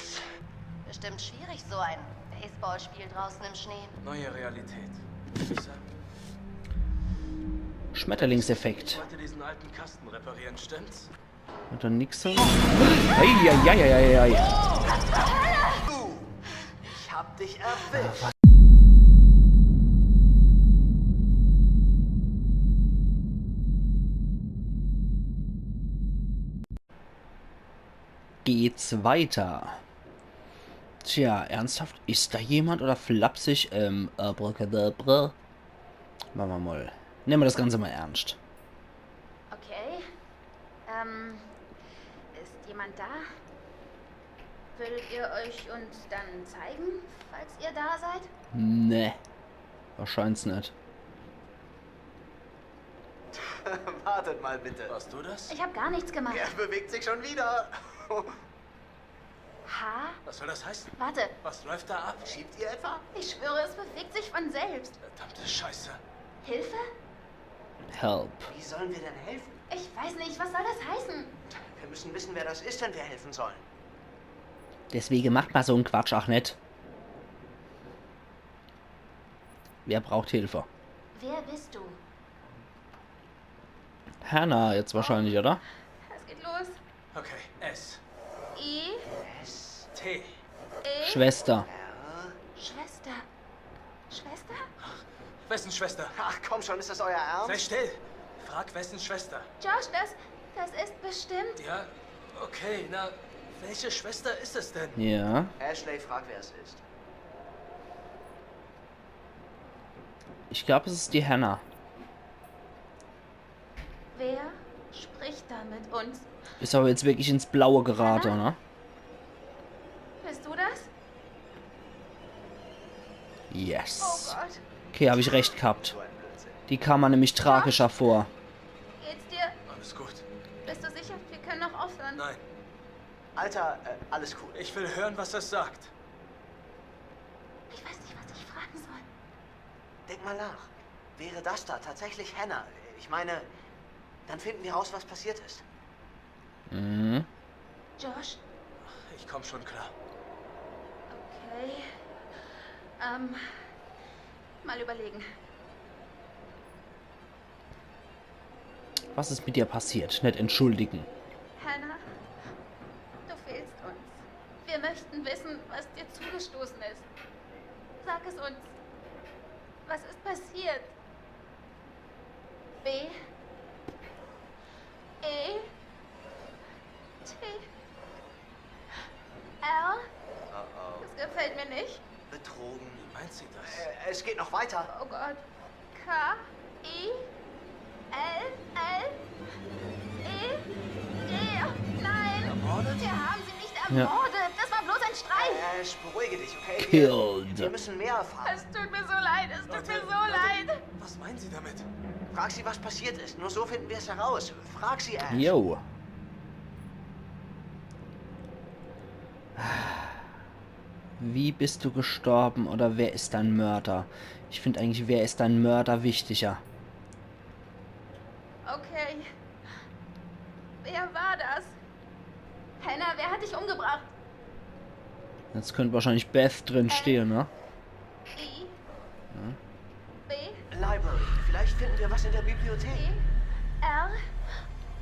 S. Bestimmt schwierig, so ein Baseballspiel draußen im Schnee. Neue Realität, würde ich sagen. Schmetterlingseffekt. Ich wollte diesen alten Kasten reparieren, stimmt's? Hat er nix sagen? Eieieiei. Ich hab dich erwischt. Geht's weiter? Tja, ernsthaft? Ist da jemand oder flapsig? Abracadabra. Machen wir mal. Nehmen wir das Ganze mal ernst. Okay. Ist jemand da? Würdet ihr euch uns dann zeigen, falls ihr da seid? Ne. Wahrscheinlich nicht. Wartet mal bitte. Warst du das? Ich habe gar nichts gemacht. Er bewegt sich schon wieder. Ha? Was soll das heißen? Warte, Was läuft da ab? Schiebt ihr etwa? ich schwöre, es bewegt sich von selbst. Verdammte Scheiße. Hilfe? Help. Wie sollen wir denn helfen? Ich weiß nicht, was soll das heißen? Wir müssen wissen, wer das ist, wenn wir helfen sollen. Deswegen macht man so einen Quatsch auch nicht. Wer braucht Hilfe? Wer bist du? Hannah jetzt wahrscheinlich, oder? Es geht los. Okay, S. I, S. T. E, Schwester. Schwester. Schwester? Wessen Schwester? Ach komm schon, ist das euer Sei Ernst? still. Frag wessen Schwester. Josh, das ist bestimmt. Ja, okay, na, welche Schwester ist es denn? Ja. Ashley, frag, wer es ist. Ich glaube, es ist die Hannah. Wer spricht da mit uns? Ist aber jetzt wirklich ins Blaue geraten, ne? Bist du das? Oh Yes. Gott. Okay, habe ich recht gehabt. So ein Blödsinn. Die kam mir nämlich tragischer vor. Geht's dir? Alles gut. Bist du sicher? Wir können noch aufhören. Nein, Alter, alles cool. ich will hören, was es sagt. Ich weiß nicht, was ich fragen soll. Denk mal nach. Wäre das da tatsächlich Hannah? Ich meine, dann finden wir raus, was passiert ist. Mhm. Josh? Ich komm schon klar. Okay. Mal überlegen. Was ist mit dir passiert? Nicht entschuldigen. Hannah, du fehlst uns. Wir möchten wissen, was dir zugestoßen ist. Sag es uns. Was ist passiert? B. E. T. L. Oh Das gefällt mir nicht. Betrogen. Wie meint sie das? Es geht noch weiter. Oh Gott. K. I. L. L. E. D. Nein. Ermordet? Wir haben sie nicht ermordet. Das war bloß ein Streich. Beruhige dich, okay? Killed. Wir müssen mehr erfahren. Es tut mir so leid. Es tut mir so Leute, leid. Was meinen Sie damit? Frag sie, was passiert ist. Nur so finden wir es heraus. Frag sie, Ash. Yo. Wie bist du gestorben oder wer ist dein Mörder? Ich finde eigentlich, wer ist dein Mörder wichtiger. Okay. Wer war das? Hannah, wer hat dich umgebracht? Jetzt könnte wahrscheinlich Beth drin stehen, ne? I. B. Library. Vielleicht finden wir was in der Bibliothek. E. R.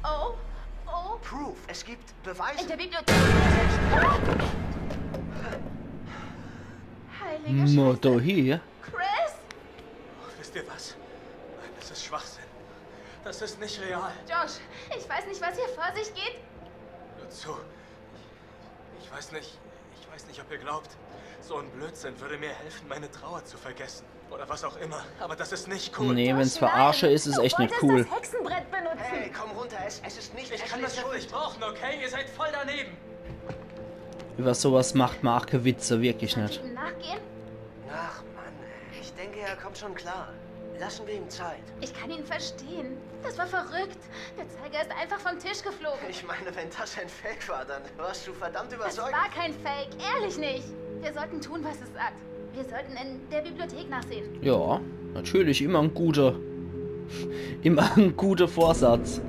O. O. Proof. Es gibt Beweise. In der Bibliothek. Heilige Motto Scheiße. hier. Chris? Wisst ihr was? Nein, das ist Schwachsinn. Das ist nicht real. Josh, ich weiß nicht, was hier vor sich geht. Hört zu. Ich weiß nicht, ob ihr glaubt. So ein Blödsinn würde mir helfen, meine Trauer zu vergessen. Oder was auch immer. Aber das ist nicht cool. Nee, wenn's Josh, Verarsche nein. ist, ist Du echt nicht wolltest cool. das Hexenbrett benutzen. Hey, komm runter. Es ist nicht Ich kann das jetzt nicht brauchen, okay? Ihr seid voll daneben. Über sowas macht man auch keine Witze, wirklich Soll ich nicht. ihm nachgehen? Ach, Mann. Ich denke, er kommt schon klar. Lassen wir ihm Zeit. Ich kann ihn verstehen. Das war verrückt. Der Zeiger ist einfach vom Tisch geflogen. Ich meine, wenn das ein Fake war, dann warst du verdammt Das überzeugt. war kein Fake. Ehrlich nicht. Wir sollten tun, was es sagt. Wir sollten in der Bibliothek nachsehen. Ja, natürlich, immer ein guter Vorsatz.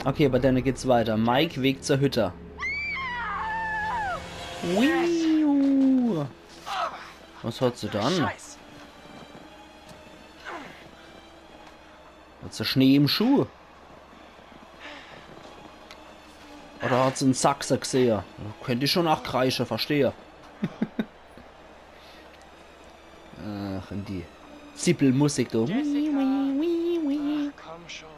Okay, aber dann geht's weiter. Mike Weg zur Hütte. Wiu. Was hat sie dann? Scheiß. Hat sie Schnee im Schuh? Oder hat sie einen Sachse gesehen? Könnte ich schon nachkreischen, verstehe. Ach, in die Zippelmusik da. Jessica. Ach, komm schon.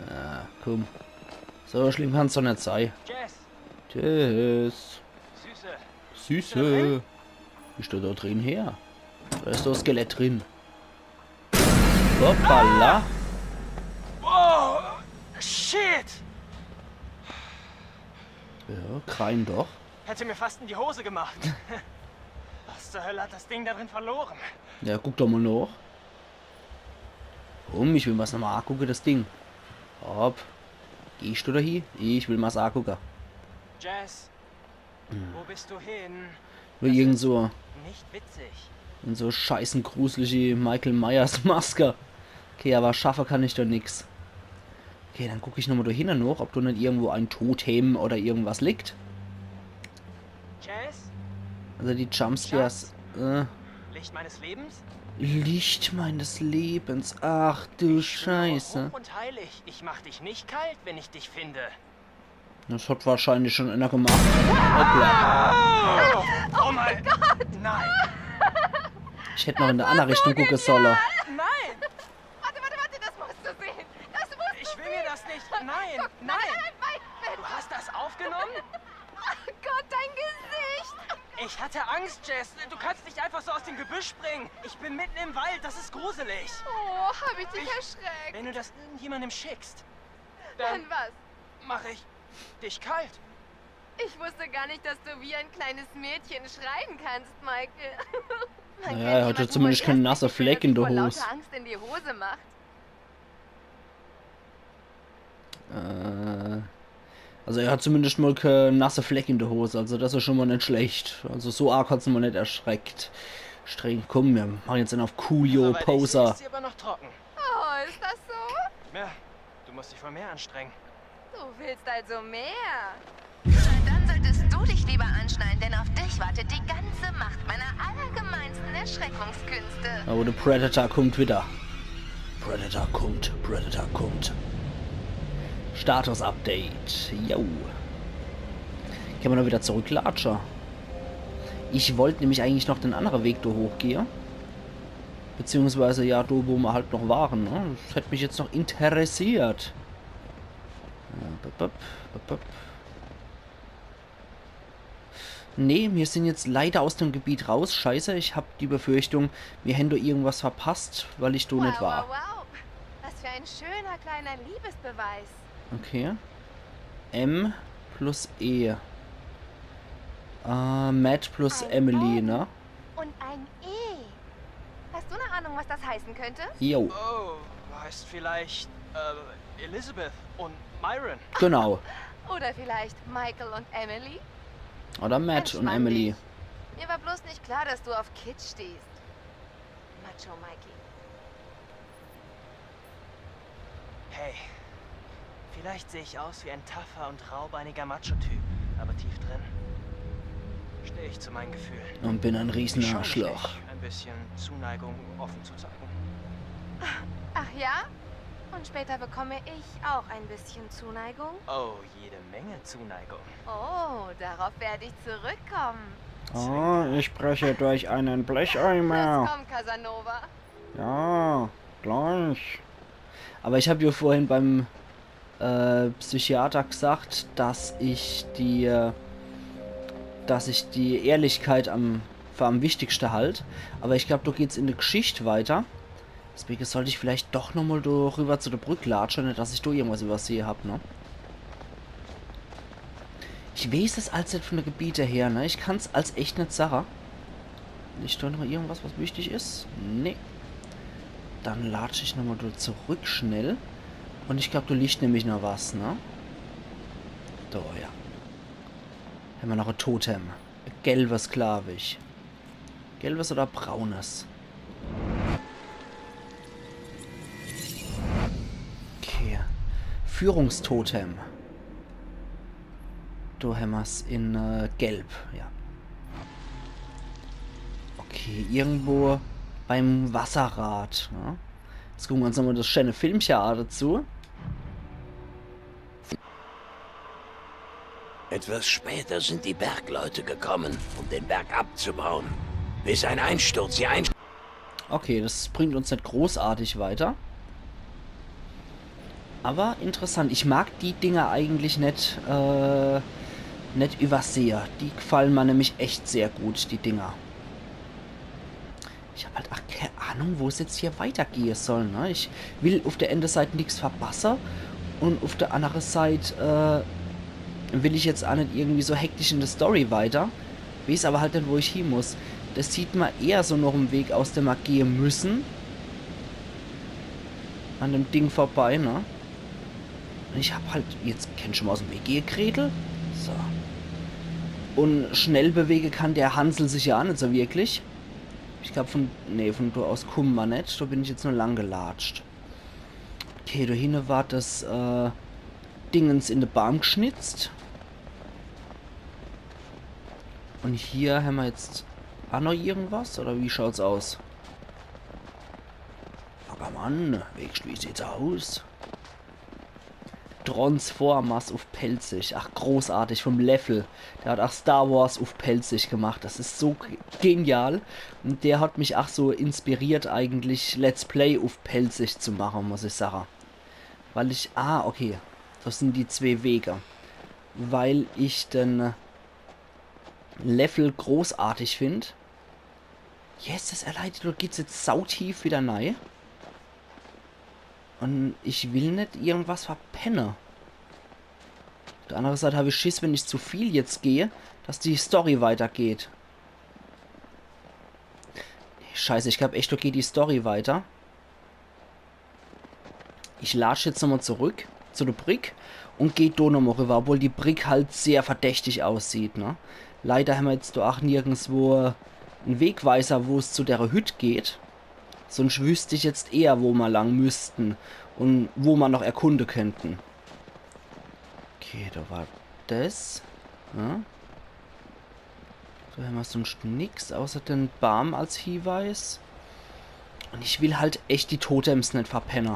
Ah, komm. So schlimm kann es doch nicht sein. Jess. Tschüss. Süße. Süße. Wie steht da drin her? Da ist doch ein Skelett drin. Hoppala. Oh, shit. Ja, Krein doch. Hätte mir fast in die Hose gemacht. Was zur Hölle hat das Ding da drin verloren? Ja, guck doch mal nach. Ich will mal's nochmal angucken, das Ding. Hopp. Gehst du da hin? Ich will mal's angucken. Jess, wo bist du hin? Nur irgend so, Nicht witzig. in so scheißen gruselige Michael Myers Maske. Okay, aber schaffen kann ich doch nix. Okay, dann gucke ich nochmal da hinten noch, ob da nicht irgendwo ein Totem oder irgendwas liegt. Jess, Also die Jumpscares. Licht meines Lebens? Licht meines Lebens. Ach du Ich schwöre Scheiße. hoch und heilig, ich mach dich nicht kalt, wenn ich dich finde. Das hat wahrscheinlich schon einer gemacht. Hoppla. Oh mein Gott! Nein! Ich hätte noch in der anderen Richtung gucken sollen. Nein! Warte, das musst du sehen. Das musst du Ich will mir das nicht. Nein! Nein! Du hast das aufgenommen? Oh Gott, dein Gesicht. Ich hatte Angst, Jess. Du kannst nicht einfach so aus dem Gebüsch springen. Ich bin mitten im Wald. Das ist gruselig. Oh, hab ich dich erschreckt. Wenn du das irgendjemandem schickst, Dann dann was? mache ich dich kalt. Ich wusste gar nicht, dass du wie ein kleines Mädchen schreien kannst, Michael. Man Naja, kennt er hatte jemanden zumindest wohl keinen erst nassen nicht, wenn Fleck in sich der vor Hose. lauter Angst in die Hose macht. Also er hat zumindest mal keinen nassen Fleck in der Hose. Also das ist schon mal nicht schlecht. Also so arg hat es mal nicht erschreckt. Streng, komm, wir machen jetzt einen auf Coolio Soweit ich sehe, Poser. ist sie aber noch trocken. Oh, ist das so? Ja, du musst dich voll mehr anstrengen. Du willst also mehr. Dann solltest du dich lieber anschnallen, denn auf dich wartet die ganze Macht meiner allergemeinsten Erschreckungskünste. Oh, der Predator kommt wieder. Predator kommt. Status-Update. Jo. Kann man noch wieder zurücklatschen. Ich wollte nämlich eigentlich noch den anderen Weg da hochgehen. Beziehungsweise ja, da wo wir halt noch waren. Ne? Das hätte mich jetzt noch interessiert. Nee, wir sind jetzt leider aus dem Gebiet raus. Scheiße, ich habe die Befürchtung, wir hätten da irgendwas verpasst, weil ich da nicht war. Wow. Was für ein schöner kleiner Liebesbeweis. Okay. M plus E. Matt plus Ein Emily, M. ne? Und ein E. Hast du eine Ahnung, was das heißen könnte? Jo, Oh, heißt vielleicht Elizabeth und Myron. genau. Oder vielleicht Michael und Emily? Oder Matt und Entspann Emily. dich. Mir war bloß nicht klar, dass du auf Kitsch stehst. Macho Mikey. Hey, vielleicht sehe ich aus wie ein taffer und raubeiniger Macho-Typ, aber tief drin stehe ich zu meinen Gefühlen. Und bin ein Ich riesen scheue mich Arschloch. nicht, ein bisschen Zuneigung offen zu zeigen. Ach ja? Und später bekomme ich auch ein bisschen Zuneigung? Oh, jede Menge Zuneigung. Oh, darauf werde ich zurückkommen. Oh, ich spreche durch einen Los, Blecheimer. komm, Casanova. Ja, gleich. Aber ich habe ja vorhin beim Psychiater gesagt, dass ich die Ehrlichkeit für am wichtigsten halt. Aber ich glaube, da geht's in der Geschichte weiter. Deswegen sollte ich vielleicht doch nochmal rüber zu der Brücke latschen, nicht, dass ich da irgendwas übersehe habe, ne? Ich weiß es als nicht von der Gebiete her, ne? Ich kann es als echt nicht sagen. Nicht da noch irgendwas, was wichtig ist? Nee. Dann latsche ich nochmal zurück schnell. Und ich glaube, da liegt nämlich noch was, ne? Da, ja. Haben wir noch ein Totem. Ein gelbes, glaube ich. Gelbes oder braunes? Okay. Führungstotem. Da haben wir es in Gelb, ja. Okay, irgendwo beim Wasserrad. Ja. Jetzt gucken wir uns nochmal das schöne Filmchen dazu. Etwas später sind die Bergleute gekommen, um den Berg abzubauen. Bis ein Einsturz hier Okay, das bringt uns nicht großartig weiter. Aber interessant. Ich mag die Dinger eigentlich nicht übersehe. Die gefallen mir nämlich echt sehr gut, die Dinger. Ich habe halt auch keine Ahnung, wo es jetzt hier weitergehen soll. Ne? Ich will auf der einen Seite nichts verpassen und auf der anderen Seite will ich jetzt auch nicht irgendwie so hektisch in der Story weiter. Weiß aber halt nicht, wo ich hin muss. Das sieht man eher so noch im Weg aus, dem wir gehen müssen. An dem Ding vorbei, ne? Und ich habe halt, jetzt kennst du schon mal aus dem Weg gehen, Gretel? So. Und schnell bewegen kann der Hansel sich ja auch nicht so wirklich. Ich glaube von da aus kommen wir nicht. Da bin ich jetzt nur lang gelatscht. Okay, da hinten war das Dingens in den Baum geschnitzt. Und hier haben wir jetzt auch noch irgendwas? Oder wie schaut's aus? Aber Mann, wie sieht's aus? Transformers auf pelzig. Ach, großartig, vom Level. Der hat auch Star Wars auf pelzig gemacht. Das ist so genial. Und der hat mich auch so inspiriert, eigentlich Let's Play auf pelzig zu machen, muss ich sagen. Weil ich... Ah, okay. Das sind die zwei Wege. Weil ich den Level großartig finde. Yes, das erleidet. Da geht's jetzt sautief wieder rein. Und ich will nicht irgendwas verpennen. Auf der anderen Seite habe ich Schiss, wenn ich zu viel jetzt gehe, dass die Story weitergeht. Scheiße, ich glaube echt, da geht die Story weiter. Ich latsche jetzt nochmal zurück zu der Brick und gehe da nochmal rüber, obwohl die Brick halt sehr verdächtig aussieht, ne? Leider haben wir jetzt da auch nirgendwo einen Wegweiser, wo es zu der Hütte geht. Sonst wüsste ich jetzt eher, wo wir lang müssten und wo wir noch erkunden könnten. Okay, da war das. Ja. Da haben wir sonst nichts, außer den Baum als Hinweis. Und ich will halt echt die Totems nicht verpennen.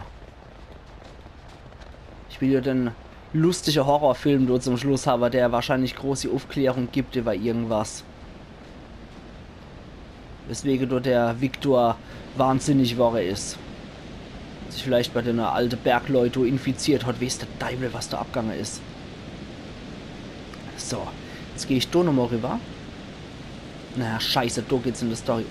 Ich will ja den lustigen Horrorfilm dort zum Schluss haben, der wahrscheinlich große Aufklärung gibt über irgendwas. Weswegen dort der Viktor wahnsinnig wahr ist. Sich vielleicht bei den alten Bergleuten infiziert hat, weiß der Teufel, was da abgegangen ist. So, jetzt gehe ich da nochmal rüber. Naja, scheiße, da geht's in der Story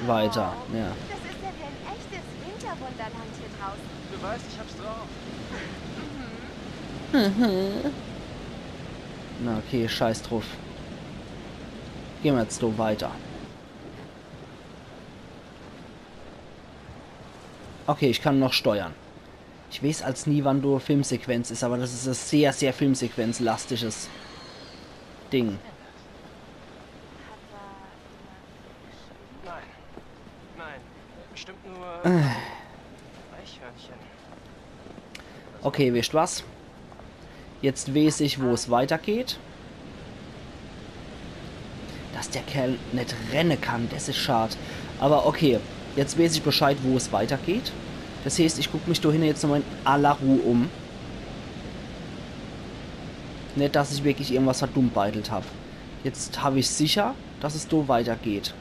weiter. Ja. Das ist ja wie ein echtes Winterwunderland hier draußen. Du weißt, ich hab's drauf. Na okay, scheiß drauf. Gehen wir jetzt da weiter. Okay, ich kann noch steuern. Ich weiß als nie, wann du Filmsequenz ist, aber das ist ein sehr, sehr Filmsequenz-lastiges Ding. Nein, bestimmt nur Eichhörnchen. Okay, wisst was? Jetzt weiß ich, wo es weitergeht. Dass der Kerl nicht rennen kann, das ist schade. Aber okay, jetzt weiß ich Bescheid, wo es weitergeht. Das heißt, ich gucke mich da hinten jetzt nochmal in aller Ruhe um. Nicht, dass ich wirklich irgendwas verdummbeitelt habe. Jetzt habe ich sicher, dass es da weitergeht.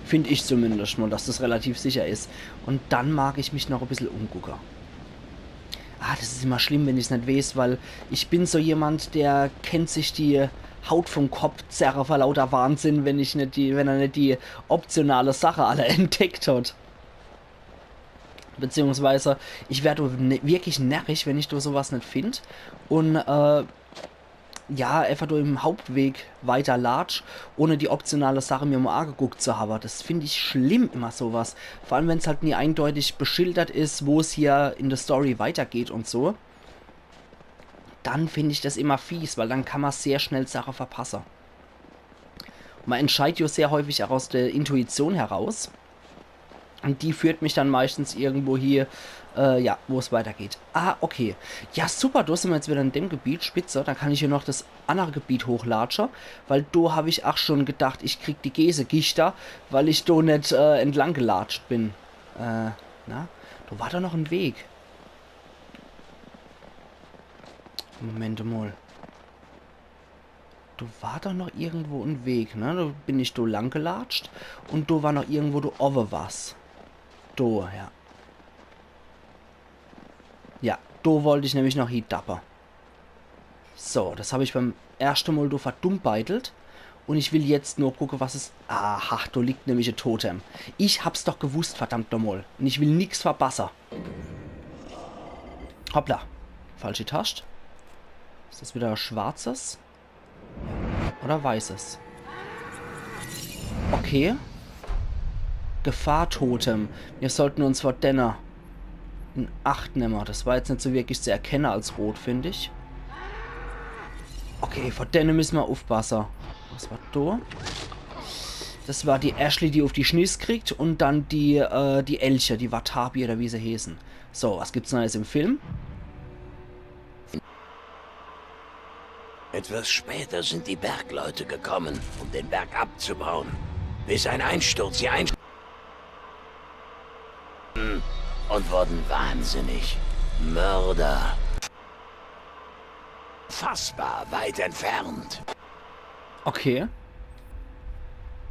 Finde ich zumindest mal, dass das relativ sicher ist. Und dann mag ich mich noch ein bisschen umgucken. Ah, das ist immer schlimm, wenn ich es nicht weiß, weil ich bin so jemand, der kennt sich die Haut vom Kopf zerre vor lauter Wahnsinn, wenn er nicht die optionale Sache alle entdeckt hat. Beziehungsweise, ich werde wirklich närrisch, wenn ich da sowas nicht finde. Und, ja, einfach nur im Hauptweg weiter latsch, ohne die optionale Sache mir mal angeguckt zu haben. Das finde ich schlimm, immer sowas. Vor allem, wenn es halt nie eindeutig beschildert ist, wo es hier in der Story weitergeht und so. Dann finde ich das immer fies, weil dann kann man sehr schnell Sachen verpassen. Und man entscheidet ja sehr häufig auch aus der Intuition heraus. Und die führt mich dann meistens irgendwo hier, ja, wo es weitergeht. Ah, okay. Ja, super, da sind wir jetzt wieder in dem Gebiet, spitze. Dann kann ich hier noch das andere Gebiet hochlatschen, weil da habe ich auch schon gedacht, ich krieg die Käsegichter, weil ich da nicht entlang gelatscht bin. Na, da war da noch ein Weg. Moment mal. Da war doch noch irgendwo ein Weg, ne? Da bin ich da lang gelatscht und da war noch irgendwo da oben was. Da, ja. Ja, da wollte ich nämlich noch hindapper. So, das habe ich beim ersten Mal da verdummbeitelt. Und ich will jetzt nur gucken, was es... Aha, da liegt nämlich ein Totem. Ich hab's doch gewusst, verdammt nochmal. Und ich will nichts verpassen. Hoppla. Falsche Tasche. Ist das wieder schwarzes? Oder weißes? Okay. Gefahrtotem. Wir sollten uns vor Denner in Acht nehmen. Das war jetzt nicht so wirklich zu erkennen als rot, finde ich. Okay, vor Denner müssen wir aufpassen. Was war da? Das war die Ashley, die auf die Schniss kriegt. Und dann die Elche, die Watabi oder wie sie heißen. So, was gibt's Neues im Film? Etwas später sind die Bergleute gekommen, um den Berg abzubauen. Bis ein Einsturz hier und wurden wahnsinnig. Mörder. Fassbar weit entfernt. Okay.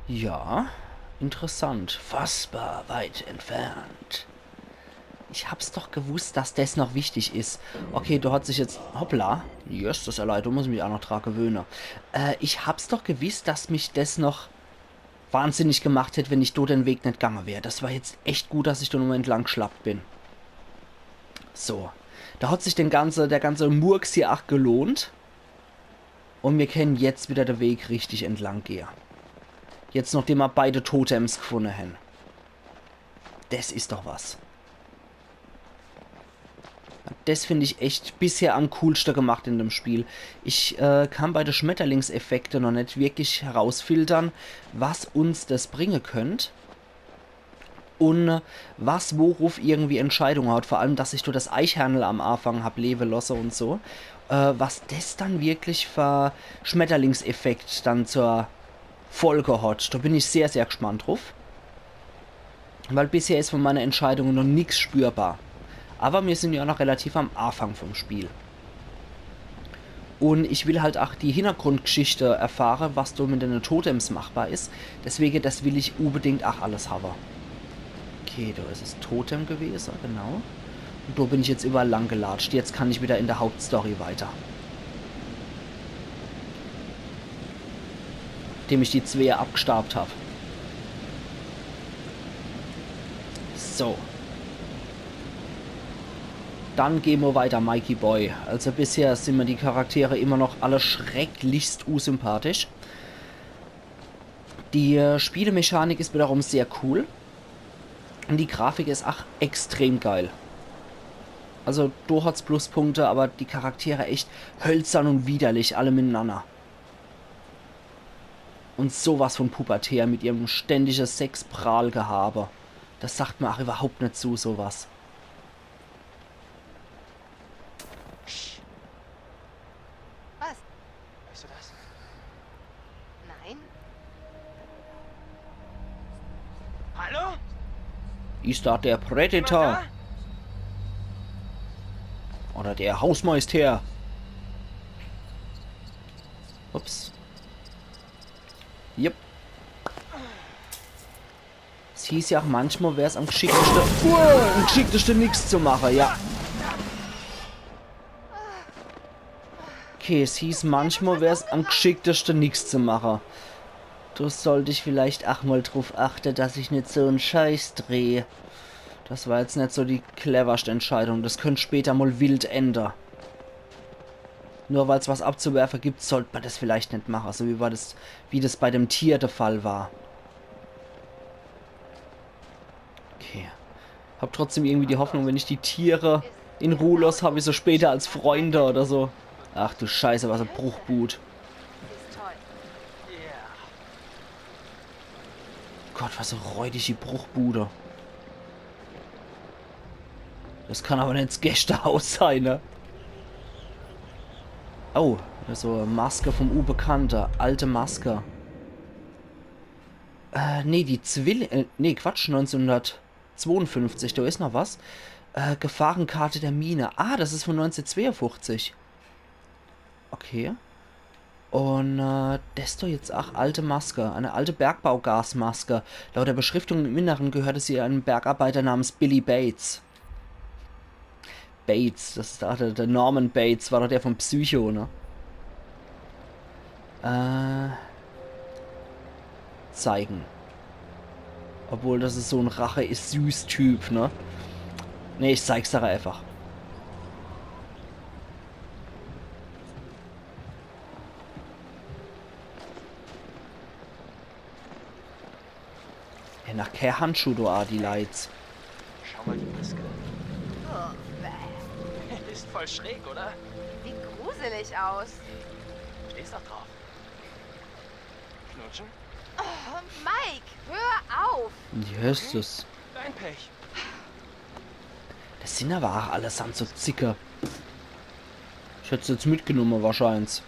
Ja, interessant. Fassbar weit entfernt. Ich hab's doch gewusst, dass das noch wichtig ist. Okay, du hat sich jetzt... Hoppla. Yes, das erleidet. Du musst mich auch noch dran gewöhnen. Ich hab's doch gewusst, dass mich das noch wahnsinnig gemacht hätte, wenn ich da den Weg nicht gegangen wäre. Das war jetzt echt gut, dass ich da nur entlang geschlappt bin. So. Da hat sich der ganze Murks hier auch gelohnt. Und wir können jetzt wieder den Weg richtig entlang gehen. Jetzt, nachdem wir beide Totems gefunden haben. Das ist doch was. Das finde ich echt bisher am coolsten gemacht in dem Spiel. Ich kann bei den Schmetterlingseffekten noch nicht wirklich herausfiltern, was uns das bringen könnte. Und was worauf irgendwie Entscheidungen hat. Vor allem, dass ich durch das Eichhörnl am Anfang habe leben lassen und so. Was das dann wirklich für Schmetterlingseffekt dann zur Folge hat. Da bin ich sehr, sehr gespannt drauf. Weil bisher ist von meiner Entscheidung noch nichts spürbar. Aber wir sind ja noch relativ am Anfang vom Spiel. Und ich will halt auch die Hintergrundgeschichte erfahren, was da mit den Totems machbar ist. Deswegen, das will ich unbedingt auch alles haben. Okay, da ist es Totem gewesen, genau. Und da bin ich jetzt überall lang gelatscht. Jetzt kann ich wieder in der Hauptstory weiter. Nachdem ich die zwei abgestaubt habe. So. Dann gehen wir weiter, Mikey Boy. Also bisher sind mir die Charaktere immer noch alle schrecklichst unsympathisch. Die Spielemechanik ist wiederum sehr cool. Und die Grafik ist auch extrem geil. Also da hat's Pluspunkte, aber die Charaktere echt hölzern und widerlich, alle miteinander. Und sowas von pubertär mit ihrem ständigen Sexprahlgehabe. Das sagt mir auch überhaupt nicht zu, sowas. Was? Weißt du das? Nein? Hallo? Ist da der Predator? Oder der Hausmeister? Ups. Yep. Es hieß ja auch manchmal, wäre es am geschicktesten nichts zu machen, ja. Okay, es hieß manchmal, wäre es am geschicktesten nichts zu machen. Da sollte ich vielleicht auch mal drauf achten, dass ich nicht so einen Scheiß drehe. Das war jetzt nicht so die cleverste Entscheidung. Das könnte später mal wild ändern. Nur weil es was abzuwerfen gibt, sollte man das vielleicht nicht machen. So wie das bei dem Tier der Fall war. Okay. Hab trotzdem irgendwie die Hoffnung, wenn ich die Tiere in Ruhe lasse, habe ich so später als Freunde oder so. Ach du Scheiße, was ein Bruchboot. Ist toll. Ja. Gott, was eine räudige Bruchbude. Das kann aber nicht das Gästehaus sein, ne? Oh, so Maske vom U-Bekannter. Alte Maske. Nee, die nee, Quatsch, 1952, da ist noch was. Gefahrenkarte der Mine. Ah, das ist von 1952. Okay. Und das ist doch jetzt auch alte Maske. Eine alte Bergbaugasmaske. Laut der Beschriftung im Inneren gehörte sie einem Bergarbeiter namens Billy Bates. Bates, das ist der Norman Bates, war doch der von Psycho, ne? Zeigen. Obwohl, das ist so ein Rache-ist-süß-Typ, ne? Ne, ich zeig's doch einfach. Ja, nach kein Handschuh, du die Lights. Schau mal die Maske. Ist voll schräg, oder? Sieht gruselig aus. Stehst doch drauf. Knutschen? Oh, Mike, hör auf. Wie hörst du's? Dein Pech. Das sind aber auch allesamt so Zicker. Ich hätte es jetzt mitgenommen, wahrscheinlich.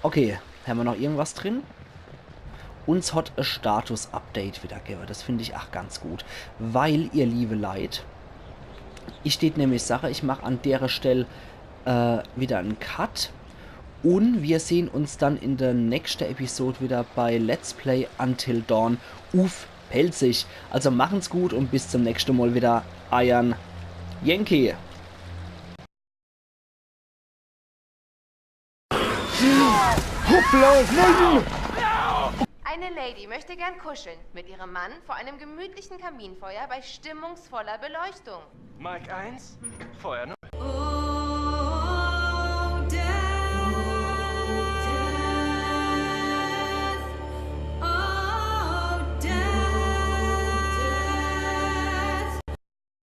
Okay, haben wir noch irgendwas drin? Uns hat ein Status-Update wiedergegeben. Das finde ich auch ganz gut. Weil, ihr liebe Leid, ich steht nämlich Sache, ich mache an der Stelle wieder einen Cut. Und wir sehen uns dann in der nächsten Episode wieder bei Let's Play Until Dawn. Uff, pelzig. Also machen's gut und bis zum nächsten Mal wieder. Iron Yankee. Hoppla, nein! Eine Lady möchte gern kuscheln mit ihrem Mann vor einem gemütlichen Kaminfeuer bei stimmungsvoller Beleuchtung. Mike 1, Feuer 0.